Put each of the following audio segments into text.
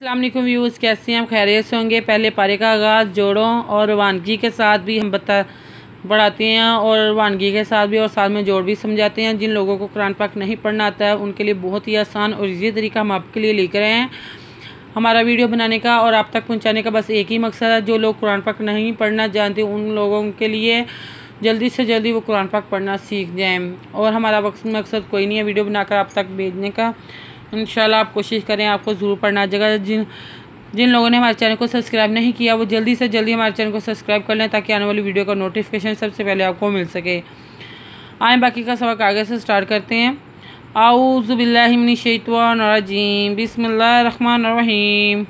अस्सलाम वालेकुम व्यूज़, कैसे हैं हम? खैरियत से होंगे। पहले पारे का आगाज़ जोड़ों और वानगी के साथ भी हम पढ़ाते हैं और वानगी के साथ भी, और साथ में जोड़ भी समझाते हैं। जिन लोगों को कुरान पाक नहीं पढ़ना आता है उनके लिए बहुत ही आसान और ईजी तरीका हम आपके लिए लेकर आए हैं। हमारा वीडियो बनाने का और आप तक पहुंचाने का बस एक ही मकसद है, जो लोग कुरान पाक नहीं पढ़ना जानते उन लोगों के लिए जल्दी से जल्दी वो कुरान पाक पढ़ना सीख जाएं। और हमारा मकसद कोई नहीं है वीडियो बनाकर आप तक भेजने का। इंशाल्लाह आप कोशिश करें, आपको ज़रूर पढ़ना आ जाएगा। जिन लोगों ने हमारे चैनल को सब्सक्राइब नहीं किया वो जल्दी से जल्दी हमारे चैनल को सब्सक्राइब कर लें, ताकि आने वाली वीडियो का नोटिफिकेशन सबसे पहले आपको मिल सके। आए बाकी का सबक आगे से स्टार्ट करते हैं। आऊज़ु बिल्लाहि मिनश शैतानिर रजीम, बिस्मिल्लाहिर रहमानिर रहीम।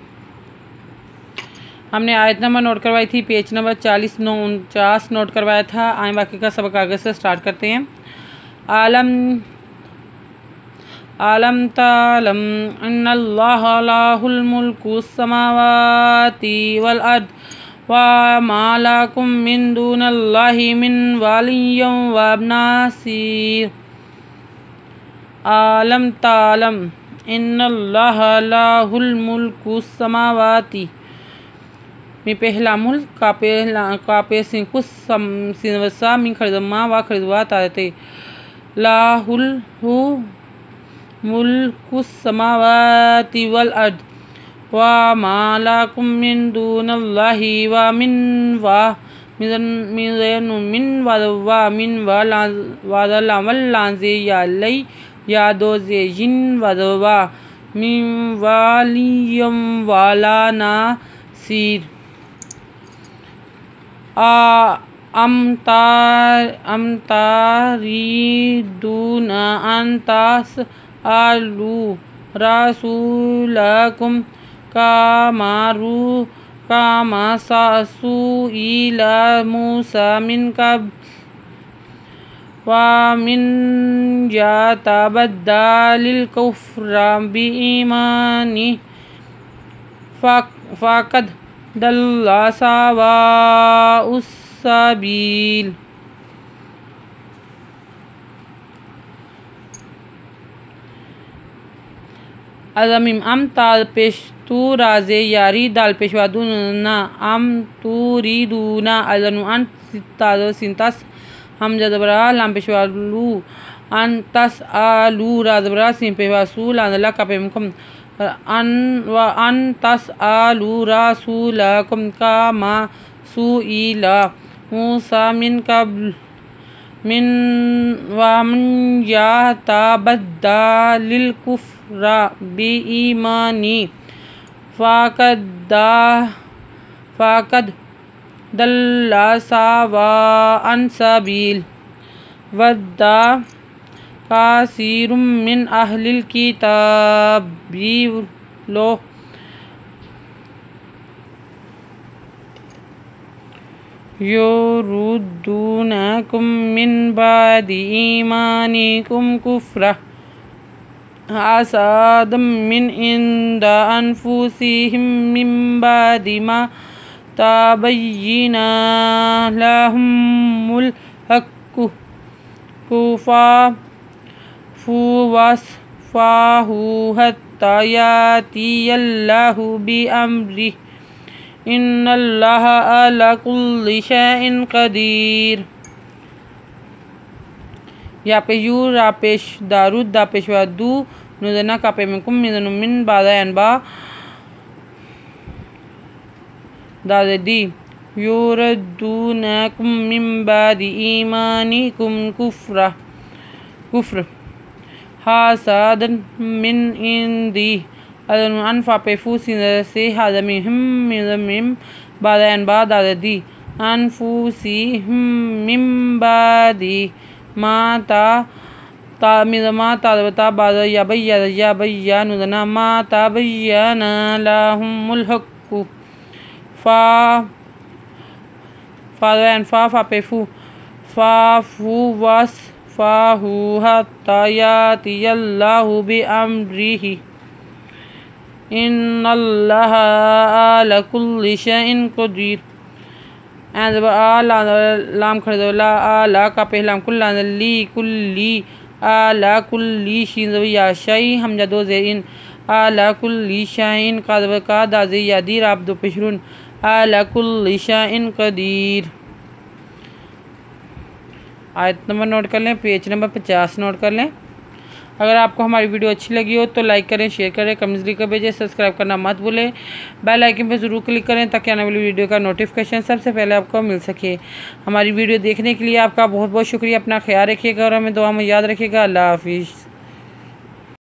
हमने आयत नंबर नोट करवाई थी, पेज नंबर 4049 नोट करवाया था। आए बाकी का सबक आगे से स्टार्ट करते हैं। आलम तालम अन्नल्लाह लाहुल मुल्कुस समावाति वल अर्द व मा लकुम मिन दुनिल्लाहि मिन वलिय्यिन व नासीर। आलम तालम अन्नल्लाह लाहुल मुल्कुस समावाति में पहला मुल्क कापे सिंकुस सिनवसा मिन खरदमा व खरदवा ताते लाहुल हु मुल्कुस समावाति वल अर्द व मा लकुम मिन दुनिल्लाहि व मिन लाज़े यालई या दो ज़ेजिन वदवा मिन वालियम वाला नासीर। अमतारीदूना अंतास आलू रसूलकुम कामा सासु इला मूसा मिन कब वामिन यातबद्दालिल कुफ्रा बिईमानी फ़क़द दल्ला सवाउस सबील। अज़मीम अम ताल पेश तू राजे यारी दाल पेशवा दूना अम तूरीदूना अज़नु अन ताज़ो सिंतास हम जदबरा लाम पेशवा लू अन तस आलू राजबरा सिं पेशवा सू लांदला कपेमकुम अन तस आलू रसूलकुम कामा सुइला मूसा मिन कब्ल मिन वमन यातबद्दलिल कुफ्रा बिईमानी फ़क़द दल्ला सवाअन सबील। वद्दा कासीरुम मिन अहलिल किताबी लो युरुद्दूनकुम मिन बादि ईमानिकुम कुफ्रा हसदम मिन इंदा अनफुसिहिम मिन बादि मा तबय्यना लहुमुल हक्कु कुफाफु वस्फाहु हत्ता यातियल्लाहु बिअम्रिही इन्नल्लाहा अला कुल्लि शैइन कदीर। या पे यू रापेश दारुद दा पेशवा दू नुदना कापे में कुम मिन बादा अनबा दादे दी युरद्दूनकुम मिन बादि ईमानिकुम कुफ्र हसदन मिन इंदी अदनु अनफा पेफू से हादमिम बादा अनबा दादा दी अनफूसी मिम्बादी माता ताबता बादा या भैया नुदना माता भैया न लाहुमुल हक्कु फा पेफू फाफू वस फाहू हत्ता यातियल्लाहु बिअम्रिही इन्नल्लाहा अला कुल्लि शैइन कदीर। लाम खरदला आला का पहला कुल्ली कुल्ली आला कुल्ली शीन या शई हमजा दो ज़ेर इन अला कुल्ली शैइन क़दीर का दाज़ी यादी राब्दु पिशरुन अला कुल्ली शैइन क़दीर। आयत नंबर नोट कर लें, पेज नंबर 50 नोट कर लें। अगर आपको हमारी वीडियो अच्छी लगी हो तो लाइक करें, शेयर करें, कमेंट्स लिखकर भेजें, सब्सक्राइब करना मत भूलें। बेल आइकन पर ज़रूर क्लिक करें ताकि आने वाली वीडियो का नोटिफिकेशन सबसे पहले आपको मिल सके। हमारी वीडियो देखने के लिए आपका बहुत बहुत शुक्रिया। अपना ख्याल रखिएगा और हमें दुआ में याद रखिएगा। अल्लाह हाफिज़।